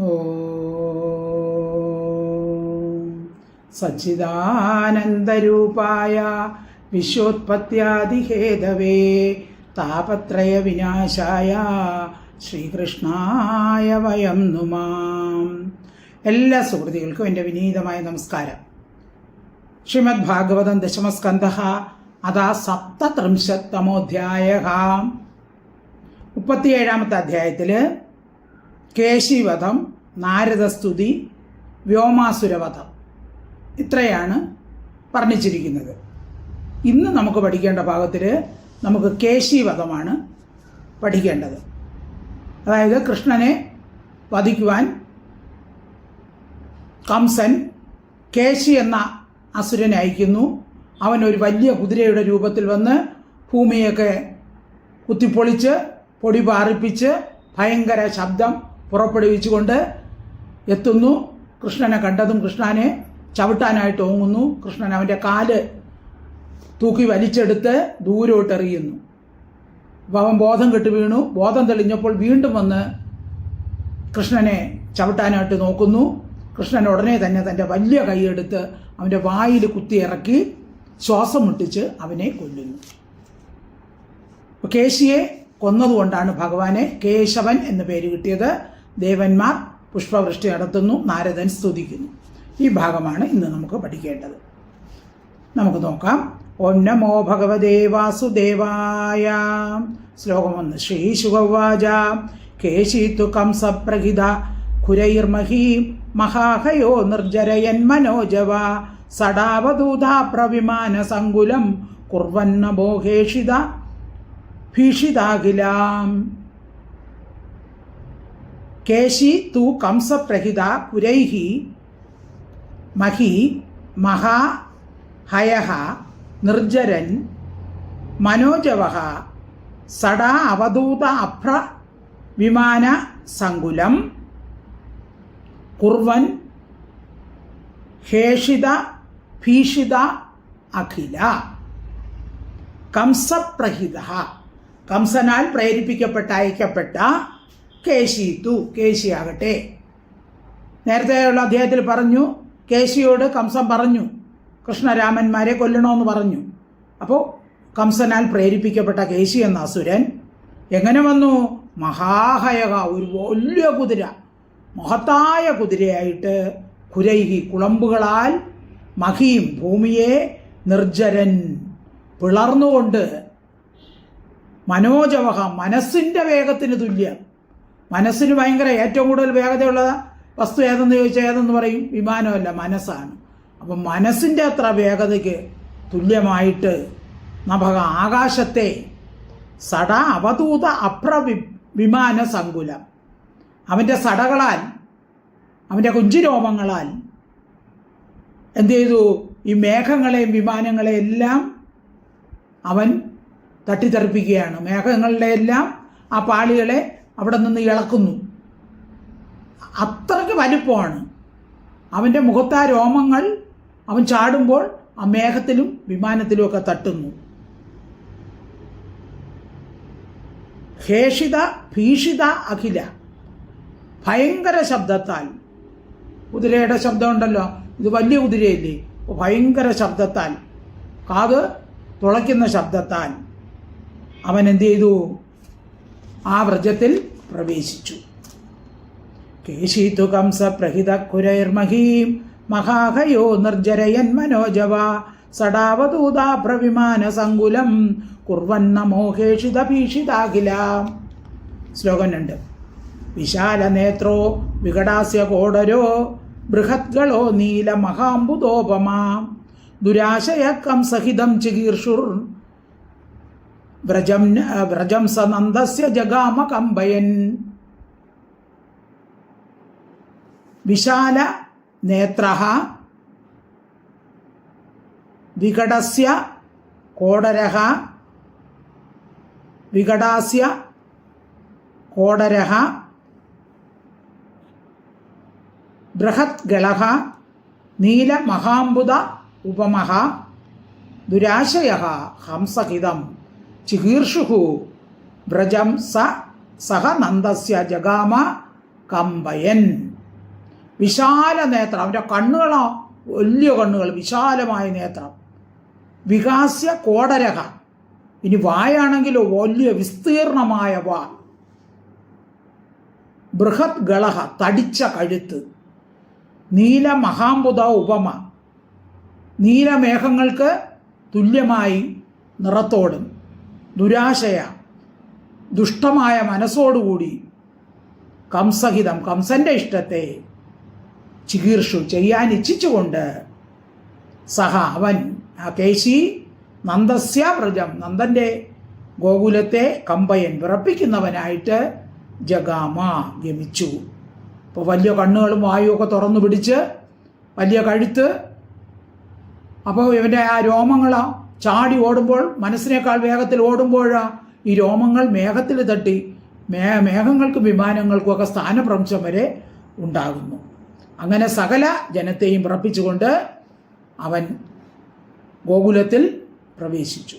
ഓം സച്ചിദാനന്ദരൂപായ വിശ്വോത്പത്യാദിഹേതവേ താപത്രയ വിനാശായ ശ്രീകൃഷ്ണായ വയം നുമാം. എല്ലാ സുഹൃത്തുക്കൾക്കും എൻ്റെ വിനീതമായ നമസ്കാരം. ശ്രീമദ് ഭാഗവതം ദശമസ്കന്ധ അതാ സപ്തത്രിംശത്തമോധ്യായ. 37-ാമത്തെ അധ്യായത്തിൽ കേശിവധം, നാരദസ്തുതി, വ്യോമാസുരവധം ഇത്രയാണ് വർണ്ണിച്ചിരിക്കുന്നത്. ഇന്ന് നമുക്ക് പഠിക്കേണ്ട ഭാഗത്തിൽ നമുക്ക് കേശിവധമാണ് പഠിക്കേണ്ടത്. അതായത് കൃഷ്ണനെ വധിക്കുവാൻ കംസൻ കേശി എന്ന അസുരനെ അയക്കുന്നു. അവൻ ഒരു വലിയ കുതിരയുടെ രൂപത്തിൽ വന്ന് ഭൂമിയൊക്കെ കുത്തിപ്പൊളിച്ച് പൊടി പാറിപ്പിച്ച് ഭയങ്കര ശബ്ദം പുറപ്പെടുവിച്ചുകൊണ്ട് എത്തുന്നു. കൃഷ്ണനെ കണ്ടതും കൃഷ്ണനെ ചവിട്ടാനായിട്ട് ഓങ്ങുന്നു. കൃഷ്ണൻ അവൻ്റെ കാല് തൂക്കി വലിച്ചെടുത്ത് ദൂരോട്ടെറിയുന്നു. അപ്പോൾ അവൻ ബോധം കെട്ട് വീണു. ബോധം തെളിഞ്ഞപ്പോൾ വീണ്ടും വന്ന് കൃഷ്ണനെ ചവിട്ടാനായിട്ട് നോക്കുന്നു. കൃഷ്ണൻ ഉടനെ തന്നെ തൻ്റെ വലിയ കൈയെടുത്ത് അവൻ്റെ വായിൽ കുത്തിയിറക്കി ശ്വാസം മുട്ടിച്ച് അവനെ കൊല്ലുന്നു. കേശിയെ കൊന്നതുകൊണ്ടാണ് ഭഗവാനെ കേശവൻ എന്ന് പേര് കിട്ടിയത്. ദേവന്മാർ പുഷ്പവൃഷ്ടി നടത്തുന്നു, നാരദൻ സ്തുതിക്കുന്നു. ഈ ഭാഗമാണ് ഇന്ന് നമുക്ക് പഠിക്കേണ്ടത്. നമുക്ക് നോക്കാം. ഓം നമോ ഭഗവതേ വാസുദേവായ. ശ്ലോകം 1. ശ്രീശുകവാച കേശീതു കംസപ്രഹിത ഖുരൈർമഹീ മഹാഹയോ നിർജരയൻ മനോജവ സടാവദൂതാ പ്രവിമാന സങ്കുലം കുർവന്ന മോഹേഷിത ഭീഷിതാഖിലാം. കേശി തു കംസപ്രഹിത പുരൈഹി മഹി മഹാ ഹയഃ നിർജരൻ മനോജവഃ സടാ അവധൂത അഭ്ര വിമാന സങ്കുലം കുർവൻ ഹേഷിത ഭീഷിത അഖില. കംസപ്രഹിത, കംസനാൽ പ്രേരിപ്പിക്കപ്പെട്ട അയക്കപ്പെട്ട കേശീതു, കേശിയാകട്ടെ. നേരത്തെയുള്ള അധ്യായത്തിൽ പറഞ്ഞു, കേശിയോട് കംസൻ പറഞ്ഞു കൃഷ്ണരാമന്മാരെ കൊല്ലണമെന്ന് പറഞ്ഞു. അപ്പോൾ കംസനാൽ പ്രേരിപ്പിക്കപ്പെട്ട കേശി എന്ന അസുരൻ എങ്ങനെ വന്നു? മഹാഹയക, ഒരു വലിയ കുതിര, മഹത്തായ കുതിരയായിട്ട്, ഖുരൈഹി കുളമ്പുകളാൽ, മഹീം ഭൂമിയെ, നിർജരൻ പിളർന്നുകൊണ്ട്, മനോജവഹ മനസ്സിൻ്റെ വേഗത്തിന് തുല്യം. മനസ്സിന് ഭയങ്കര ഏറ്റവും കൂടുതൽ വേഗതയുള്ള വസ്തു ഏതെന്ന് ചോദിച്ചാൽ ഏതെന്ന് പറയും? വിമാനമല്ല, മനസ്സാണ്. അപ്പം മനസ്സിൻ്റെ അത്ര വേഗതയ്ക്ക് തുല്യമായിട്ട് നഭക ആകാശത്തെ സട അവധൂത അപ്ര വിമാന സങ്കുലം, അവൻ്റെ സടകളാൽ, അവൻ്റെ കുഞ്ചിരോമങ്ങളാൽ എന്ത് ചെയ്തു? ഈ മേഘങ്ങളെയും വിമാനങ്ങളെയും എല്ലാം അവൻ തട്ടിത്തെറിപ്പിക്കുകയാണ്. മേഘങ്ങളുടെ എല്ലാം ആ പാളികളെ അവിടെ നിന്ന് ഇളക്കുന്നു. അത്രയ്ക്ക് വലിപ്പമാണ് അവൻ്റെ മുഖത്താ രോമങ്ങൾ. അവൻ ചാടുമ്പോൾ ആ മേഘത്തിലും വിമാനത്തിലുമൊക്കെ തട്ടുന്നു. ഹേഷിത ഭീഷിത അഖില, ഭയങ്കര ശബ്ദത്താൽ, കുതിരയുടെ ശബ്ദമുണ്ടല്ലോ, ഇത് വലിയ കുതിരയല്ലേ, ഭയങ്കര ശബ്ദത്താൽ, കാത് തുളയ്ക്കുന്ന ശബ്ദത്താൽ അവൻ എന്ത് ചെയ്തു? ആ വ്രജത്തിൽ പ്രവേശിച്ചു. കേശീതു കംസ പ്രഹിത ഖുരൈർമഹീം മഹാഹയോ നിർജരയൻ മനോജവ സടാവദൂതാ പ്രവിമാന സങ്കുലം കുർവന്ന മോഹേഷിത ഭീഷിതാഖില. ശ്ലോകം 2. വിശാല നേത്രോ വികടാസ്യ കോടരോ ബൃഹദ്ഗളോ നീല മഹാംബുദോപമാ ദുരാശയ കംസഹിതം ചികീർഷുർ വ്രജം സനന്ദസ്യ ജഗാമ കമ്പയൻ. വിശാല നേത്രഃ വികടസ്യ കോടരഃ വികടാസ്യ കോടരഃ ബൃഹദ്ഗളഃ നീലമഹാംബുദ ഉപമഃ ദുരാശയഃ ഹംസഹിതം ചികീർഷുഃ വ്രജം സഹ നന്ദസ്യ ജഗാമ കമ്പയൻ. വിശാല നേത്രം, അവൻ്റെ കണ്ണുകളോ വലിയ കണ്ണുകൾ, വിശാലമായ നേത്രം. വികാസ്യ കോടരഹ, ഇനി വായാണെങ്കിലോ വലിയ വിസ്തീർണമായ വാ. ബൃഹത് ഗളഹ, തടിച്ച കഴുത്ത്. നീല മഹാംബുധ ഉപമ, നീലമേഘങ്ങൾക്ക് തുല്യമായി നിറത്തോടും. ദുരാശയ, ദുഷ്ടമായ മനസ്സോടുകൂടി. കംസഹിതം, കംസന്റെ ഇഷ്ടത്തെ. ചികീർഷു, ചെയ്യാൻ ഇച്ഛിച്ചുകൊണ്ട്. സഹ, അവൻ, ആ കേശി, നന്ദസ്യ വ്രജം, നന്ദൻ്റെ ഗോകുലത്തെ കമ്പയൻ, വിറപ്പിക്കുന്നവനായിട്ട് ജഗാമ, ഗമിച്ചു. ഇപ്പോൾ വലിയ കണ്ണുകളും വായുവൊക്കെ തുറന്നു പിടിച്ച്, വലിയ കഴുത്ത്. അപ്പോൾ ഇവൻ്റെ ആ രോമങ്ങൾ ചാടി ഓടുമ്പോൾ, മനസ്സിനേക്കാൾ വേഗത്തിൽ ഓടുമ്പോഴാണ് ഈ രോമങ്ങൾ മേഘത്തിൽ തട്ടി മേഘങ്ങൾക്കും വിമാനങ്ങൾക്കും ഒക്കെ സ്ഥാനഭ്രംശം വരെ ഉണ്ടാകുന്നു. അങ്ങനെ സകല ജനത്തെയും വിറപ്പിച്ചുകൊണ്ട് അവൻ ഗോകുലത്തിൽ പ്രവേശിച്ചു.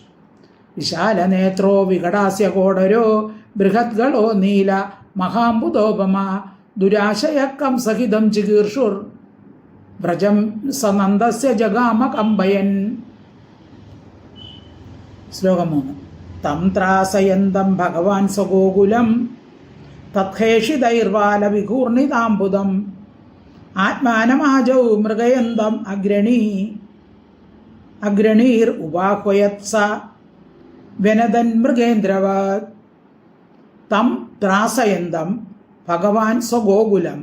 വിശാല നേത്രോ വികടാസ്യ കോടരോ ബൃഹദ്ഗളോ നീല മഹാംബുദോപമ ദുരാശയ കംസഹിതം ചികീർഷുർ വ്രജം സനന്ദസ്യ ജഗാമ കമ്പയൻ. ശ്ലോകം 3. തം ത്രാസയന്തം ഭഗവാൻ സ്വഗോകുലം തത്ഹേഷിതൈർവാല വികൂർണിതാംബുദം ആത്മാനമാജൗ മൃഗയന്തം അഗ്രണീർ ഉപാഹ്വയത് സ വനദൻ മൃഗേന്ദ്രവത്. തം ത്രാസയന്തം ഭഗവാൻ സ്വഗോകുലം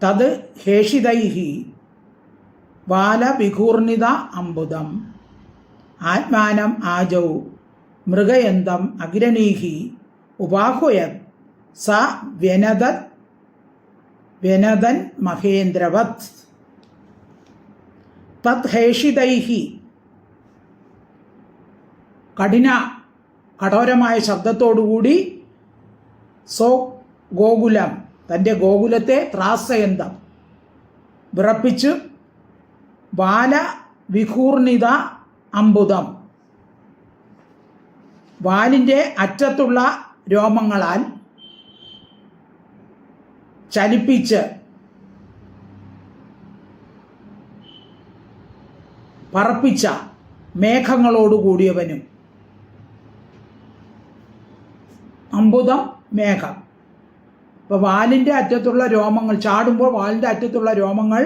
തത് ഹേഷിതൈഃ വാലവിഘൂർണിത അംബുദം ആത്മാനം ആജൗ മൃഗയന്തം അഗ്രണീഃ ഉപാഹ്വയത് സ വ്യനദൻ മഹേന്ദ്രവത്. തത് ഹേഷിതൈഃ, കഠോരമായ ശബ്ദത്തോടുകൂടി. സോ ഗോകുലം, തൻ്റെ ഗോകുലത്തെ ത്രാസയന്തം, വിറപ്പിച്ചു. വാല വിഘൂർണിത അംബുദം, വാലിൻ്റെ അറ്റത്തുള്ള രോമങ്ങളാൽ ചലിപ്പിച്ച് പറപ്പിച്ച മേഘങ്ങളോടുകൂടിയവനും. അംബുദം, മേഘം. ഇപ്പോൾ വാലിൻ്റെ അറ്റത്തുള്ള രോമങ്ങൾ ചാടുമ്പോൾ വാലിൻ്റെ അറ്റത്തുള്ള രോമങ്ങൾ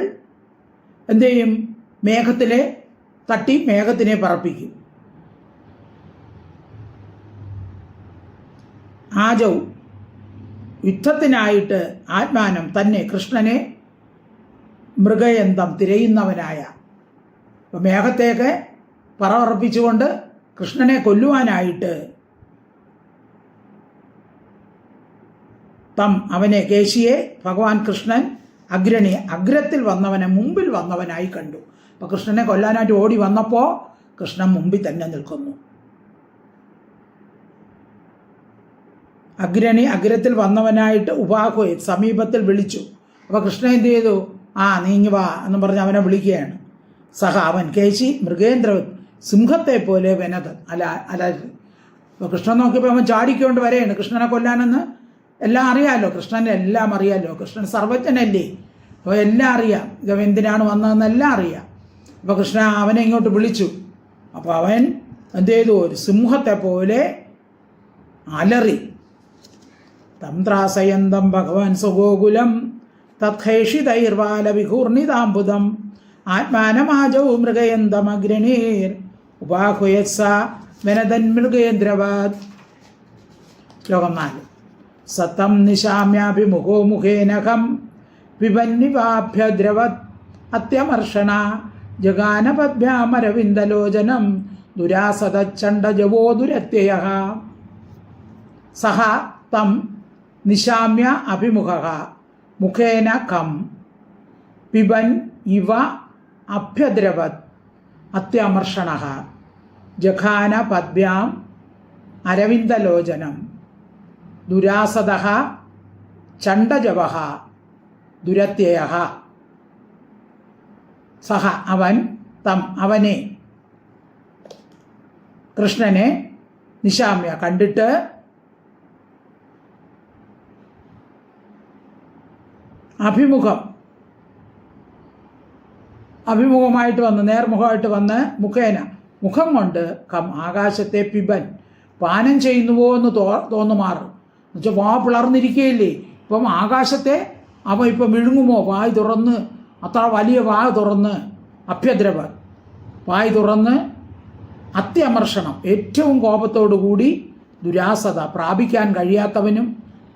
എന്തു ചെയ്യും? മേഘത്തിലെ തട്ടി മേഘത്തിനെ പറപ്പിക്കും. ആജൗ, യുദ്ധത്തിനായിട്ട് ആത്മാനം, തന്നെ, കൃഷ്ണനെ, മൃഗയന്തം, തിരയുന്നവനായ. അപ്പോൾ മേഘത്തേക്ക് പറപ്പിച്ചുകൊണ്ട് കൃഷ്ണനെ കൊല്ലുവാനായിട്ട് തം, അവനെ, കേശിയെ ഭഗവാൻ കൃഷ്ണൻ അഗ്രത്തിൽ വന്നവനെ, മുമ്പിൽ വന്നവനായി കണ്ടു. അപ്പോൾ കൃഷ്ണനെ കൊല്ലാനായിട്ട് ഓടി വന്നപ്പോൾ കൃഷ്ണൻ മുമ്പിൽ തന്നെ നിൽക്കുന്നു. അഗ്രത്തിൽ വന്നവനായിട്ട് ഉപാഹ്വയെ, സമീപത്തിൽ വിളിച്ചു. അപ്പോൾ കൃഷ്ണൻ എന്ത് ചെയ്തു? നീങ്ങി വാ എന്ന് പറഞ്ഞ് അവനെ വിളിക്കുകയാണ്. സഹ, അവൻ, കേശി, മൃഗേന്ദ്ര, സിംഹത്തെ പോലെ വനത അലറി. അപ്പോൾ കൃഷ്ണൻ നോക്കിയപ്പോൾ അവൻ ചാടിക്കൊണ്ട് വരെയാണ് കൃഷ്ണനെ കൊല്ലാനെന്ന്. എല്ലാം അറിയാമല്ലോ, കൃഷ്ണനെ എല്ലാം അറിയാമല്ലോ, കൃഷ്ണൻ സർവജ്ഞനല്ലേ, അപ്പോൾ എല്ലാം അറിയാം, ഇത് എന്തിനാണ് വന്നതെന്നെല്ലാം അറിയാം. അപ്പോൾ കൃഷ്ണൻ അവനെ ഇങ്ങോട്ട് വിളിച്ചു. അപ്പോൾ അവൻ എന്ത് ചെയ്തു? ഒരു സിംഹത്തെ പോലെ അലറി. തം ത്രാസയന്തം ഭഗവാൻ സ്വഗോകുലം തത്ഹേഷിതൈർവാല വിഘൂർണിതാംബുദം ആത്മാനമാജൗ മൃഗയന്തം അഗ്രണീർ ഉപാഹ്വയത് സ വനദൻ മൃഗേന്ദ്രവത്. ശ്ലോകം 4. സതം നിശാമ്യാഭിമുഖോ മുഖേനഖം വിപന്നിവാഭ്യദ്രവത് അത്യമർഷണ ജഗാനപദ്ഭ്യാമരവിന്ദലോചനം ദുരാസതച്ചണ്ഡജവോ ദുരത്യയഃ. സഹ തം നിശാമ്യ അഭിമുഖഃ മുഖേന ഖം പിബൻ ഇവ അഭ്യദ്രവത് അത്യമർഷണഃ ജഘാന പദ്ഭ്യാം അരവിന്ദലോചനം ദുരാസദഃ ചണ്ഡജവഃ ദുരത്യയഃ. സഹ, അവൻ, തം, അവനെ, കൃഷ്ണനെ, നിശാമ്യ, കണ്ടിട്ട്, അഭിമുഖമായിട്ട് വന്ന് നേർമുഖമായിട്ട് വന്ന് മുഖം കൊണ്ട് ആകാശത്തെ പിബൻ പാനം ചെയ്യുന്നുവോ എന്ന് തോന്നുമാറ് എന്നുവെച്ചാൽ വാ പിളർന്നിരിക്കുകയില്ലേ. ഇപ്പം ആകാശത്തെ അവ ഇപ്പം വിഴുങ്ങുമോ? വായ് തുറന്ന്, അത്ര വലിയ വായ് തുറന്ന്, അഭ്യദ്രവ വായ് തുറന്ന് അത്യമർഷണം, ഏറ്റവും കോപത്തോടുകൂടി ദുരാസത, പ്രാപിക്കാൻ കഴിയാത്തവനും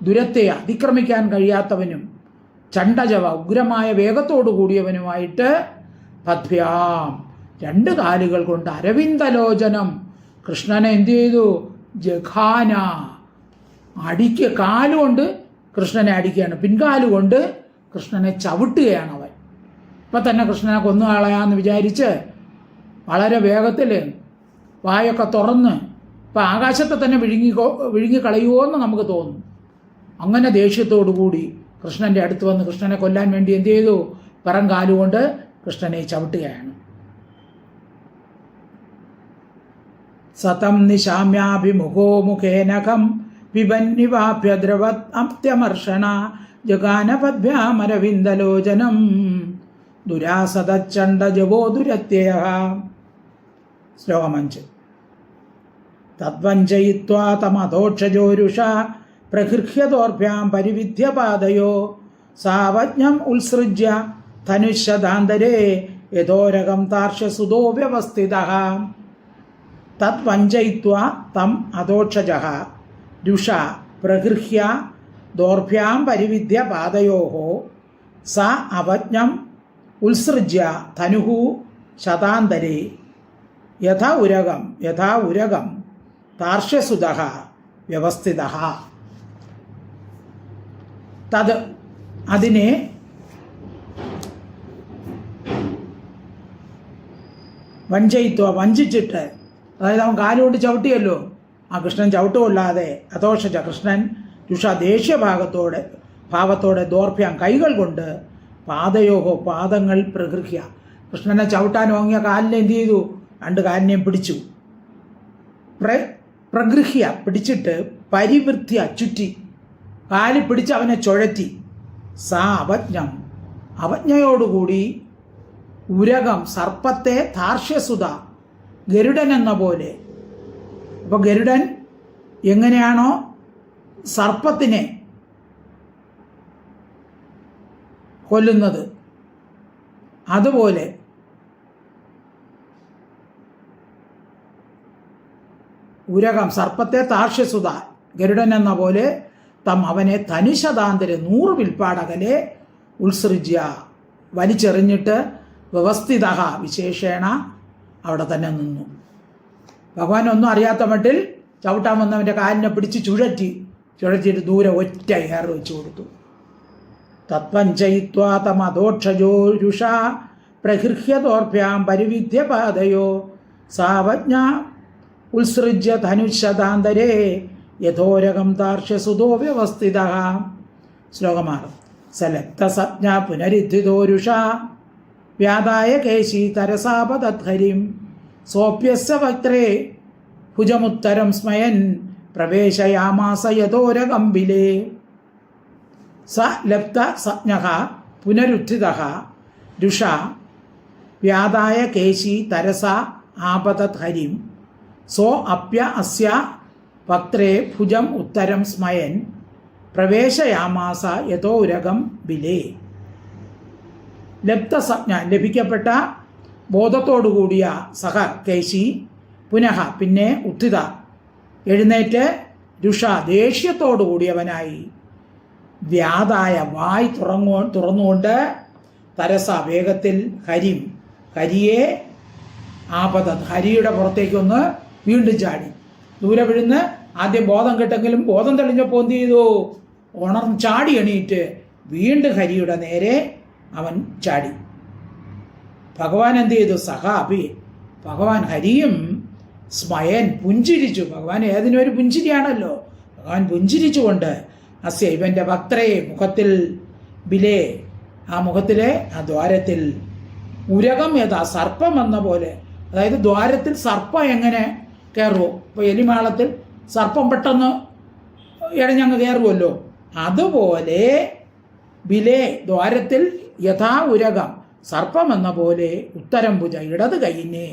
ദുരത്തെ അതിക്രമിക്കാൻ കഴിയാത്തവനും ചണ്ടജവ ഉഗ്രമായ വേഗത്തോടു കൂടിയവനുമായിട്ട് പദ്ഭ്യാം 2 കാലുകൾ കൊണ്ട് അരവിന്ദലോചനം കൃഷ്ണനെ എന്ത് ചെയ്തു? ജഘാന കാലുകൊണ്ട് കൃഷ്ണനെ അടിക്കുകയാണ്, പിൻകാലുകൊണ്ട് കൃഷ്ണനെ ചവിട്ടുകയാണ് അവൻ. ഇപ്പം തന്നെ കൃഷ്ണനെ കൊന്നു കളയാമെന്ന് വിചാരിച്ച് വളരെ വേഗത്തിൽ വായൊക്കെ തുറന്ന് ഇപ്പം ആകാശത്തെ തന്നെ വിഴുങ്ങിക്കളയുമോ എന്ന് നമുക്ക് തോന്നും. അങ്ങനെ ദേഷ്യത്തോടു കൂടി കൃഷ്ണൻ്റെ അടുത്ത് വന്ന് കൃഷ്ണനെ കൊല്ലാൻ വേണ്ടി എന്ത് ചെയ്തു? പിറം കാലുകൊണ്ട് കൃഷ്ണനെ ചവിട്ടുകയാണ്. സതം നിശാമ്യാഭിമുഖോ മുഖേനകം പിബന്നിവാഭ്യദ്രവത് അപ്യമർഷണ ജഗാനപദ്ഭ്യാമരവിന്ദലോചനം ദുരാസതച്ചണ്ഡജവോ ദുരത്യയ. ശ്ലോകം 5. തദ്വഞ്ചയിത്വാ തമധോക്ഷജോരുഷ പ്രഗൃഹ്യതോർഭ്യാം പരിവിധ്യ പാദയോ സാവജ്ഞം ഉത്സൃജ്യ ധനുഷദാന്തരേ യഥോരകം താർഷ്യസുതോ വ്യവസ്ഥിതഃ. തദ്വഞ്ചയിത്വാ തം അധോക്ഷജഃ രുഷ പ്രഗൃഹ്യ ദോർഭ്യാം പരിവിധ്യ പാദയോഃ സ അവജ്ഞം ഉത്സൃജ്യ ധനുഃ ശതാന്തരേ യഥാ ഉരകം താർഷ്യസുതഃ വ്യവസ്ഥിതഃ. തത് അതിനെ വഞ്ചിച്ചിട്ട്, അതായത് അവൻ കാലുകൊണ്ട് ചവിട്ടിയല്ലോ, ആ കൃഷ്ണൻ ചവിട്ടുകൊള്ളാതെ അധോഷജ കൃഷ്ണൻ രുഷ ഭാവത്തോടെ ദോർഭ്യം കൈകൾ കൊണ്ട് പാദയോഹോ പാദങ്ങൾ പ്രഗൃഹ്യ കൃഷ്ണനെ ചവിട്ടാൻ വാങ്ങിയ കാലിനെ എന്ത് ചെയ്തു? 2 കാലിനെയും പിടിച്ചു. പ്രഗൃഹ്യ പിടിച്ചിട്ട് പരിവൃത്യ ചുറ്റി കാലി പിടിച്ച് അവനെ ചുഴറ്റി. സാ അവജ്ഞം അവജ്ഞയോടുകൂടി ഉരകം സർപ്പത്തെ താർഷ്യസുത ഗരുഡൻ എന്ന പോലെ. അപ്പോൾ ഗരുഡൻ എങ്ങനെയാണോ സർപ്പത്തിനെ കൊല്ലുന്നത് അതുപോലെ ഉരകം സർപ്പത്തെ താർഷ്യസുത ഗരുഡൻ എന്ന പോലെ അവനെ ധനുശതാന്തരെ 100 വിൽപ്പാടകലെ ഉത്സൃജ്യ വലിച്ചെറിഞ്ഞിട്ട് വ്യവസ്ഥിത വിശേഷേണ അവിടെ തന്നെ നിന്നു. ഭഗവാൻ ഒന്നും അറിയാത്ത മട്ടിൽ ചവിട്ടാൻ വന്നവൻ്റെ കാലിനെ പിടിച്ച് ചുഴറ്റിയിട്ട് ദൂരെ ഒറ്റ ഏറ് വെച്ച് കൊടുത്തു. തത്വഞ്ചയിത്വാ തമധോക്ഷജോരുഷ പ്രഗൃഹ്യതോർഭ്യാം പരിവിധ്യ പാദയോ സാവജ്ഞ ഉത്സൃജ്യ ധനുശതാന്തരേ യഥോരകം താർഷ്യസുതോ വ്യവസ്ഥിതഃ. ശ്ലോകം 6. സലക്തസജ്ഞ പുനരുദ്ധിതോരുഷ വ്യാദായ കേശി തരസാപതദ്ഹരിം സോപ്യസ്യ വക്ത്രേ ഭുജമുത്തരം സ്മയൻ പ്രവേശയാമാസ യഥോരകംബിലേ. സ ലപ്ത സജ്ഞഃ പുനരുദ്ധിതഃ രുഷ വ്യാദായ കേശി തരസ ആപതദ്ഹരിം സോ അപ്യ അസ്യ വക്ത്രേ ഭുജം ഉത്തരം സ്മയൻ പ്രവേശയാമാസ യഥോരകം ബിലേ. ലബ്ധസജ്ഞ ലഭിക്കപ്പെട്ട ബോധത്തോടുകൂടിയ സഹ കേശി പുനഃ പിന്നെ ഉത്ഥിത എഴുന്നേറ്റ് രുഷ ദേഷ്യത്തോടുകൂടിയവനായി വ്യാതായ വായ് തുറന്നുകൊണ്ട് തരസ വേഗത്തിൽ ഹരിയെ ആപതത് ഹരിയുടെ പുറത്തേക്കൊന്ന് വീണ്ടും ചാടി. ദൂരെ വിഴുന്ന് ആദ്യം ബോധം കിട്ടെങ്കിലും ബോധം തെളിഞ്ഞപ്പോൾ എന്ത് ചെയ്തു? ചാടി എണീറ്റ് വീണ്ടും ഹരിയുടെ നേരെ അവൻ ചാടി. ഭഗവാൻ എന്ത് ചെയ്തു? സഹാബി ഭഗവാൻ ഹരിയും സ്മയൻ പുഞ്ചിരിച്ചു. ഭഗവാൻ ഏതിനും ഒരു പുഞ്ചിരിയാണല്ലോ. ഭഗവാൻ പുഞ്ചിരിച്ചുകൊണ്ട് അസ്യ ഇവൻ്റെ വക്ത്രയെ മുഖത്തിൽ ബിലേ ആ മുഖത്തിലെ ആ ദ്വാരത്തിൽ ഉരകം യഥാ സർപ്പം എന്ന പോലെ, അതായത് ദ്വാരത്തിൽ സർപ്പം എങ്ങനെ കയറുമോ? ഇപ്പോൾ എലിമാളത്തിൽ സർപ്പം പെട്ടെന്ന് ഇഴഞ്ഞങ്ങ് കയറുമല്ലോ, അതുപോലെ ബിലേ ദ്വാരത്തിൽ യഥാ ഉരകം സർപ്പമെന്ന പോലെ ഉത്തരം ഭുജ ഇടത് കൈയിനെ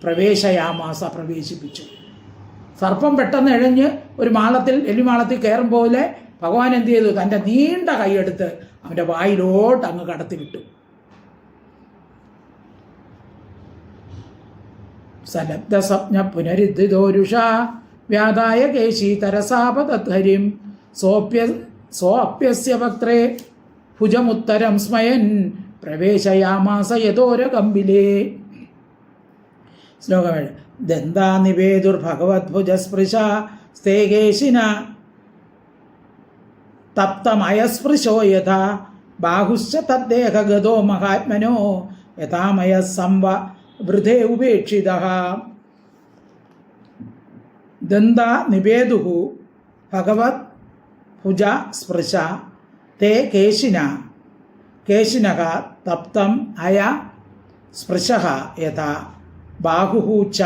പ്രവേശയാമാസ പ്രവേശിപ്പിച്ചു. സർപ്പം പെട്ടെന്ന് എഴഞ്ഞ് ഒരു മാളത്തിൽ എലിമാളത്തിൽ കയറും പോലെ ഭഗവാൻ എന്ത് ചെയ്തു? തൻ്റെ നീണ്ട കൈയെടുത്ത് അവൻ്റെ വായിലോട്ട് അങ്ങ് കടത്തിവിട്ടു. സലബ്ധസ്വപ്ന പുനരുദ്ധിതോരുഷ വ്യാതായ കേശി തരസാപതദ്ധരിം സോപ്യസ്യ വക്ത്രേ ഭുജമുത്തരം സ്മയൻ പ്രവേശയാമാസ യഥോരകമ്പിലേ. ശ്ലോകം 7. ദന്താനിവേദുർഭഗവദ്ഭുജസ്പൃശ സ്തേകേശിന തപ്തമയസ്പൃശോ യഥാ ബാഹുശ്ച തദ്ദേഹഗതോ മഹാത്മനോ യഥാമയ സംവ വൃഥേ ഉപേക്ഷിതഃ. ദന്താ നിവേദുഃ ഭഗവത് ഭുജ സ്പൃശ തേ കേശിനഃ തപ്തം അയ സ്പൃശഃ യഥാ ബാഹുഃ ച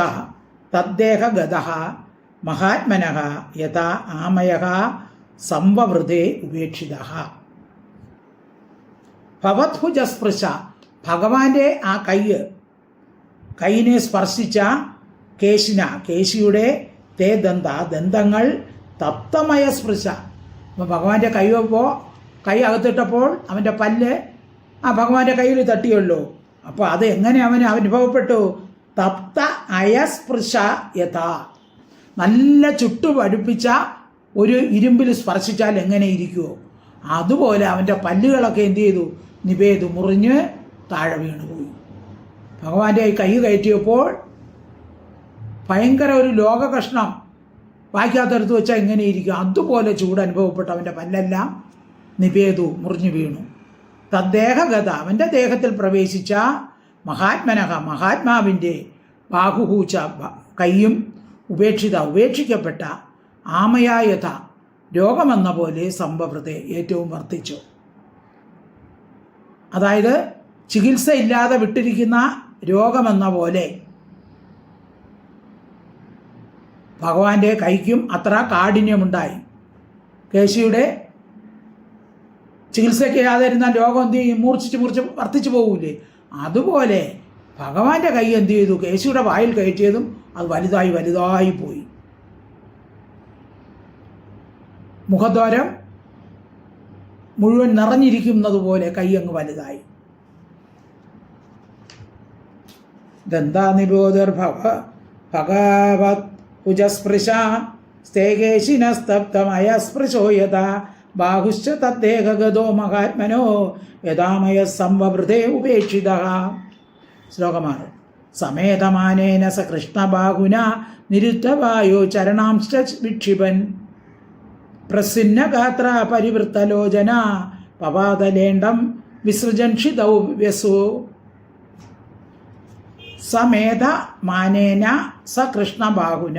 തദ്ദേഹഗതഃ മഹാത്മനഃ യഥാ ആമയഃ സംവവൃതേ ഉപേക്ഷിതഃ. ഭഗവത്ഭുജ സ്പൃശ ഭഗവാന്റെ ആ കൈയിനെ സ്പർശിച്ച കേശിയുടെ തേ ദന്തങ്ങൾ തപ്തമയ സ്പൃശ. അപ്പോൾ ഭഗവാന്റെ കൈ അകത്തിട്ടപ്പോൾ അവൻ്റെ പല്ല് ആ ഭഗവാന്റെ കയ്യിൽ തട്ടിയല്ലോ. അപ്പോൾ അത് എങ്ങനെ അവന് അനുഭവപ്പെട്ടു? തപ്ത അയസ്പൃശ യഥാ. നല്ല ചുട്ടു പഠിപ്പിച്ച ഒരു ഇരുമ്പിൽ സ്പർശിച്ചാൽ എങ്ങനെ ഇരിക്കുമോ അതുപോലെ അവൻ്റെ പല്ലുകളൊക്കെ എന്ത് ചെയ്തു? നിവേദു മുറിഞ്ഞ് താഴെ വീണുപോയി. ഭഗവാന്റെ കൈ കയറ്റിയപ്പോൾ ഭയങ്കര ഒരു ലോകകഷ്ണം വായിക്കാത്തടുത്ത് വെച്ചാൽ എങ്ങനെ ഇരിക്കും അതുപോലെ ചൂട് അനുഭവപ്പെട്ട അവൻ്റെ പല്ലെല്ലാം നിവേദു മുറിഞ്ഞു വീണു. തദ്ദേഹഗത അവൻ്റെ ദേഹത്തിൽ പ്രവേശിച്ച മഹാത്മാവിൻ്റെ ബാഹുഹൂച്ച കൈയും ഉപേക്ഷിക്കപ്പെട്ട ആമയായഥ രോഗമെന്ന പോലെ സംഭവത്തെ ഏറ്റവും വർദ്ധിച്ചു. അതായത് ചികിത്സയില്ലാതെ വിട്ടിരിക്കുന്ന രോഗമെന്ന പോലെ ഭഗവാന്റെ കൈക്കും അത്ര കാഠിന്യമുണ്ടായി. കേശിയുടെ ചികിത്സയ്ക്കാതെ ഇരുന്ന രോഗം എന്ത് ചെയ്യും? മൂർച്ഛിച്ച് വർദ്ധിച്ചു പോകൂലേ? അതുപോലെ ഭഗവാന്റെ കൈ എന്ത് ചെയ്തു? കേശിയുടെ വായിൽ കയറ്റിയതും അത് വലുതായി പോയി. മുഖദ്വാരം മുഴുവൻ നിറഞ്ഞിരിക്കുന്നത് പോലെ കൈ അങ്ങ് വലുതായി. ദന്താനിബോധർ ഭഗവത് ഭുജസ്പൃശ സ്തേകേശിനസ്തപ്തമയസ്പൃശോ യഥാ ബാഹുശ്ച തദ്ദേഹഗതോ മഹാത്മനോ യഥാമയ സംവവൃതേ ഉപേക്ഷിതഃ. ശ്ലോകമാണ്. സമേതമാനേന സ കൃഷ്ണബാഹുന നിരുദ്ധവായോ ചരണാംശ്ച വിക്ഷിപൻ പ്രസിന്നഗാത്ര പരിവൃത്തലോചന പവാതലേണ്ഡം വിസൃജൻഷിതൗ വ്യസു. സമേധമാനേന സ കൃഷ്ണബാഹുന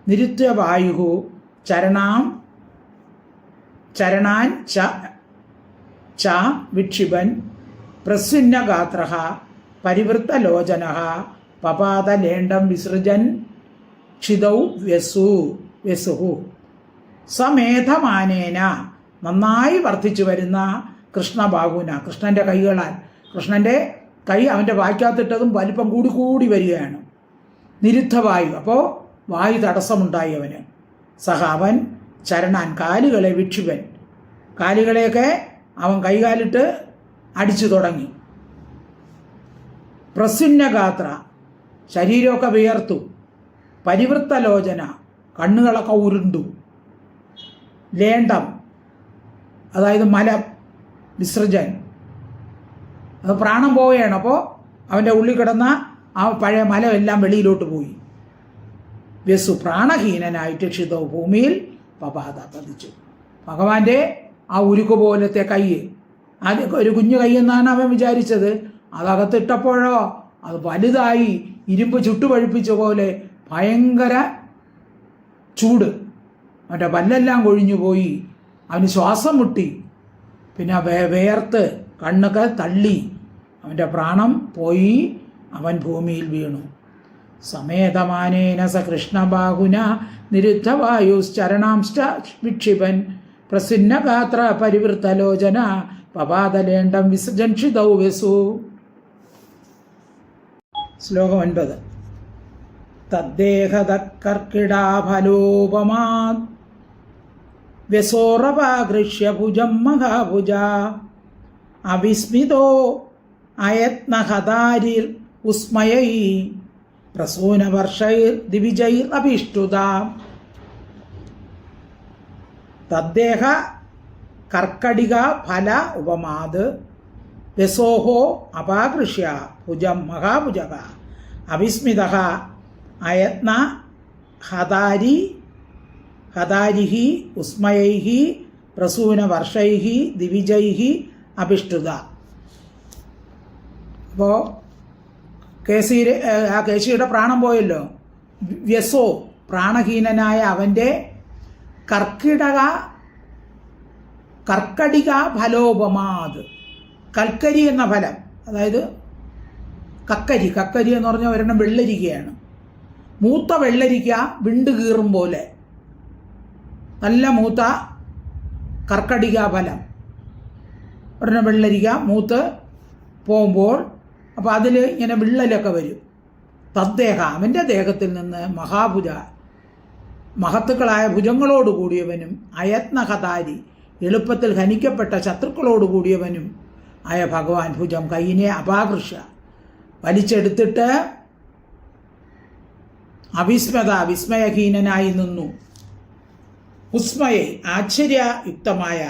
നിരുത്യവായു ചരണാൻ ച വിക്ഷിപൻ പ്രസിന്നഗാത്ര പരിവൃത്തലോചന പപാതലേണ്ഡം വിസൃജൻ ക്ഷിതൗ വ്യസു. സമേധമാനേന നന്നായി വർദ്ധിച്ചു വരുന്ന കൃഷ്ണബാഹുന കൃഷ്ണൻ്റെ കൈകളാൽ കൃഷ്ണൻ്റെ കൈ അവൻ്റെ വായ്ക്കകത്തിട്ടതും വലിപ്പം കൂടി വരികയാണ്. നിരുദ്ധവായു അപ്പോൾ വായു തടസ്സമുണ്ടായി അവന്. അവൻ ചരണാൻ കാലുകളെ വിക്ഷിപൻ കാലുകളെയൊക്കെ അവൻ കൈകാലിട്ട് അടിച്ചു തുടങ്ങി. പ്രസിന്നഗാത്ര ശരീരമൊക്കെ വിയർത്തു. പരിവൃത്തലോചന കണ്ണുകളൊക്കെ ഉരുണ്ടു. ലേണ്ഡം അതായത് മലം വിസർജൻ അത് പ്രാണം പോവുകയാണ്. അപ്പോൾ അവൻ്റെ ഉള്ളിൽ കിടന്ന ആ പഴയ മലമെല്ലാം വെളിയിലോട്ട് പോയി. വ്യസു പ്രാണഹീനനായിട്ട് ക്ഷിതോ ഭൂമിയിൽ പപാത പതിച്ചു. ഭഗവാന്റെ ആ ഉരുക്ക് പോലത്തെ കൈ അത് ഒരു കുഞ്ഞു കൈ എന്നാണ് അവൻ വിചാരിച്ചത്. അതകത്തിട്ടപ്പോഴോ അത് വലുതായി ഇരുമ്പ് ചുട്ടുപഴുപ്പിച്ച പോലെ ഭയങ്കര ചൂട്. അവൻ്റെ പല്ലെല്ലാം കൊഴിഞ്ഞു പോയി. അവന് ശ്വാസം മുട്ടി. പിന്നെ വേർത്ത് കണ്ണൊക്കെ തള്ളി അവൻ്റെ പ്രാണം പോയി. അവൻ ഭൂമിയിൽ വീണു. സമേതമാനേന സ കൃഷ്ണബാഹുന നിരുദ്ധവായുശ്ചരണാംശ്ച വിക്ഷിപൻ പ്രസിന്നഗാത്ര പരിവൃത്തലോചന പപാതലേണ്ടം വിസജൻഷിതൗ വ്യസു. ശ്ലോകം 9. തദ്ദേഹതകർക്കിടാഫലോപമാത് വ്യസോറപാകൃഷ്യ ഭുജം മഹാഭുജ അവിസ്മിതോ അയത്നഹതാരിർ ഉസ്മയൈ പ്രസൂനവർഷൈർ ദിവിജൈർ അഭിഷ്ടുത. തദ്ദേഹ കർക്കടിക ഫല ഉപമാത് വ്യസോഹോ അപാകൃഷ്യ ഭുജം മഹാഭുജക അവിസ്മിത അയത്ന ഹതാരിഹി ഉസ്മയൈഹി പ്രസൂനവർഷൈഹി ദിവിജൈഹി അഭിഷ്ടുത. അപ്പോൾ കേശിയുടെ പ്രാണം പോയല്ലോ. വ്യസോ പ്രാണഹീനനായ അവൻ്റെ കർക്കടിക ഫലോപമാത് കൽക്കരി എന്ന ഫലം, അതായത് കക്കരി എന്ന് പറഞ്ഞാൽ ഒരെണ്ണം വെള്ളരിക്കയാണ്. മൂത്ത വെള്ളരിക്ക വിണ്ട് കീറും പോലെ നല്ല മൂത്ത കർക്കടിക ഫലം ഒരെണ്ണം വെള്ളരിക്ക മൂത്ത് പോകുമ്പോൾ അപ്പോൾ അതിൽ ഇങ്ങനെ വിള്ളലൊക്കെ വരും. തദ്ദേഹ അവൻ്റെ ദേഹത്തിൽ നിന്ന് മഹാഭുജ മഹത്തുക്കളായ ഭുജങ്ങളോട് കൂടിയവനും അയത്നഹതാരി എളുപ്പത്തിൽ ഹനിക്കപ്പെട്ട ശത്രുക്കളോട് കൂടിയവനും ആയ ഭഗവാൻ ഭുജം കൈയിനെ അപാകൃഷ്യ വലിച്ചെടുത്തിട്ട് വിസ്മയഹീനനായി നിന്നു. ഉസ്മയെ ആശ്ചര്യയുക്തമായ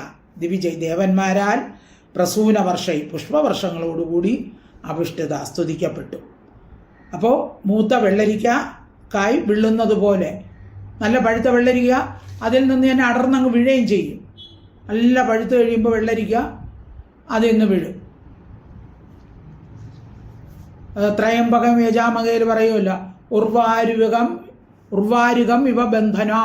ദിവിജയ് ദേവന്മാരാൽ പ്രസൂനവർഷൈ പുഷ്പവർഷങ്ങളോടുകൂടി അഭിഷ്ഠിത സ്തുതിക്കപ്പെട്ടു. അപ്പോൾ മൂത്ത വെള്ളരിക്ക കായ് വിള്ളുന്നത് പോലെ നല്ല പഴുത്ത വെള്ളരിക്ക അതിൽ നിന്ന് തന്നെ അടർന്നങ്ങ് വീഴുകയും ചെയ്യും. നല്ല പഴുത്ത് കഴിയുമ്പോൾ വെള്ളരിക്ക അതിൽ നിന്ന് വീഴും. ത്രയംബകം യജാമകയിൽ പറയുമല്ലോ, ഉർവാരുകം ഇവ ബന്ധനാ.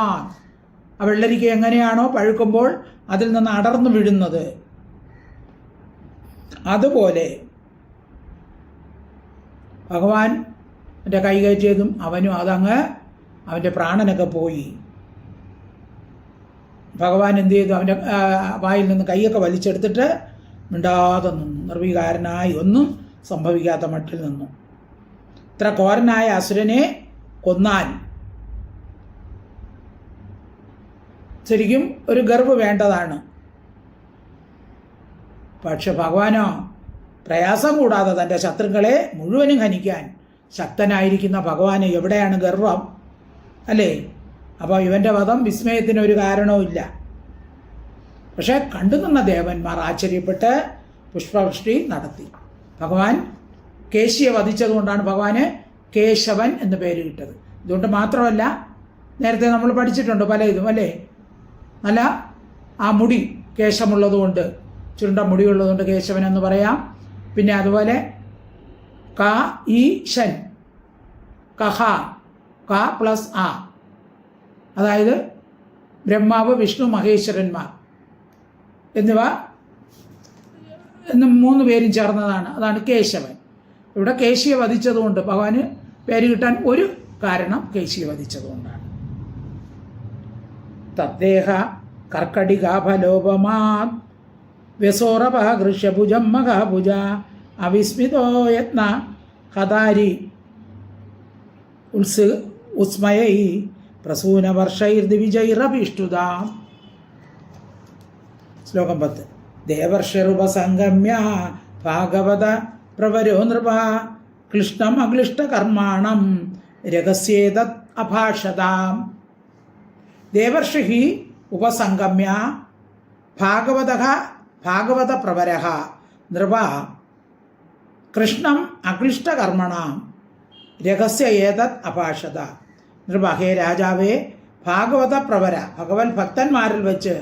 ആ വെള്ളരിക്ക എങ്ങനെയാണോ പഴുക്കുമ്പോൾ അതിൽ നിന്ന് അടർന്നു വീഴുന്നത്, അതുപോലെ ഭഗവാൻ എൻ്റെ കൈ കയറ്റിയതും അവനും അതങ്ങ് അവൻ്റെ പ്രാണനൊക്കെ പോയി. ഭഗവാൻ എന്ത് ചെയ്തു? അവൻ്റെ വായിൽ നിന്ന് കൈയൊക്കെ വലിച്ചെടുത്തിട്ട് മിണ്ടാതെ നിന്നു. നിർവികാരനായി ഒന്നും സംഭവിക്കാത്ത മട്ടിൽ നിന്നു. ഇത്ര ഘോരനായ അസുരനെ കൊന്നാൽ ശരിക്കും ഒരു ഗർവ് വേണ്ടതാണ്. പക്ഷെ ഭഗവാനോ പ്രയാസം കൂടാതെ തൻ്റെ ശത്രുക്കളെ മുഴുവനും ഹനിക്കാൻ ശക്തനായിരിക്കുന്ന ഭഗവാന് എവിടെയാണ് ഗർവം, അല്ലേ? അപ്പോൾ ഇവൻ്റെ വധം വിസ്മയത്തിനൊരു കാരണവുമില്ല. പക്ഷെ കണ്ടു നിന്ന ദേവന്മാർ ആശ്ചര്യപ്പെട്ട് പുഷ്പവൃഷ്ടി നടത്തി. ഭഗവാൻ കേശിയെ വധിച്ചതുകൊണ്ടാണ് ഭഗവാന് കേശവൻ എന്ന് പേര് കിട്ടത്. ഇതുകൊണ്ട് മാത്രമല്ല, നേരത്തെ നമ്മൾ പഠിച്ചിട്ടുണ്ട് പല ഇതും, അല്ലേ? നല്ല ആ മുടി കേശമുള്ളതുകൊണ്ട്, ചുരുണ്ട മുടിയുള്ളതുകൊണ്ട് കേശവൻ എന്ന് പറയാം. പിന്നെ അതുപോലെ ഈശൻ, കഹ, ക പ്ലസ് ആ, അതായത് ബ്രഹ്മാവ്, വിഷ്ണു, മഹേശ്വരന്മാർ എന്നിവ എന്ന് 3 പേരും ചേർന്നതാണ്. അതാണ് കേശവൻ. ഇവിടെ കേശിയെ വധിച്ചതുകൊണ്ട് ഭഗവാന് പേര് കിട്ടാൻ ഒരു കാരണം കേശിയെ വധിച്ചതുകൊണ്ടാണ്. തദ്ദേഹ കർക്കടികാഫലോപമാ വ്യസോറപഹൃഷ്യഭുജം മഹാഭുജ അവിസ്മിതോ യത്ന ഹതാരി ഉസ്മയൈ പ്രസൂനവർഷൈർദിവിജൈരഭീഷ്ടുത. ശ്ലോകം 10. ദേവർഷിറുപസംഗമ്യ ഭാഗവത പ്രവരോ നൃപ ക്ലിഷ്ടം അക്ലിഷ്ടകർമാണം രഹസ്യേതത് അഭാഷതാം. ദേവർഷി ഉപസംഗമ്യ ഭാഗവത പ്രവര നൃപ കൃഷ്ണം അക്ലിഷ്ടകർമ്മണം രഹസ്യ ഏതത് അഭാഷത. നൃപ, ഹേ രാജാവേ, ഭാഗവത പ്രവര ഭഗവത് ഭക്തന്മാരിൽ വെച്ച്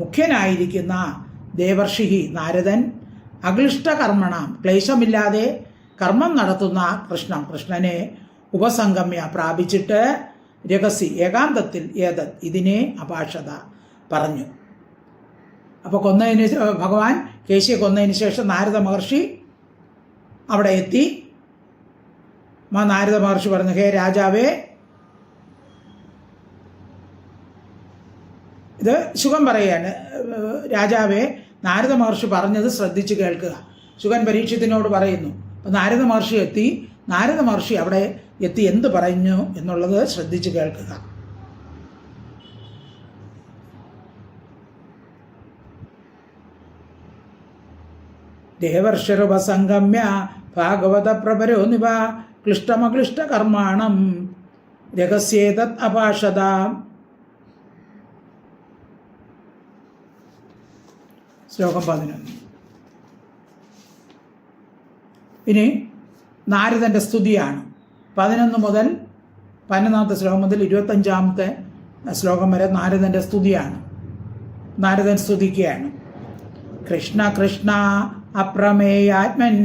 മുഖ്യനായിരിക്കുന്ന ദേവർഷി നാരദൻ അക്ലിഷ്ടകർമ്മണം ക്ലേശമില്ലാതെ കർമ്മം നടത്തുന്ന കൃഷ്ണനെ ഉപസംഗമ്യ പ്രാപിച്ചിട്ട് രഹസ്യ ഏകാന്തത്തിൽ ഏതത് ഇതിനെ അഭാഷത പറഞ്ഞു. അപ്പോൾ ഭഗവാൻ കേശിയെ കൊന്നതിന് ശേഷം നാരദ മഹർഷി അവിടെ എത്തി. നാരദ മഹർഷി പറഞ്ഞു, ഹേ രാജാവേ, ഇത് ശുഗൻ പറയാണ്, രാജാവേ, നാരദ മഹർഷി പറഞ്ഞത് ശ്രദ്ധിച്ച് കേൾക്കുക. ശുഗൻ പരീക്ഷത്തിനോട് പറയുന്നു. അപ്പം നാരദ മഹർഷി എത്തി. നാരദ മഹർഷി അവിടെ എത്തി എന്ത് പറഞ്ഞു എന്നുള്ളത് ശ്രദ്ധിച്ച് കേൾക്കുക. ദേവർഷരുപസംഗമ്യ ഭാഗവത പ്രപരോ നിവ ക്ലിഷ്ടമക്ലിഷ്ട കർമാണം രഹസ്യേതത് അഭാഷത. ശ്ലോകം 11. ഇനി നാരദൻ്റെ സ്തുതിയാണ്. 11 മുതൽ 11ാമത്തെ ശ്ലോകം മുതൽ 25ാമത്തെ ശ്ലോകം വരെ നാരദൻ്റെ സ്തുതിയാണ്. നാരദൻ സ്തുതിക്കുകയാണ്. കൃഷ്ണ കൃഷ്ണ അപ്രമേയാത്മൻ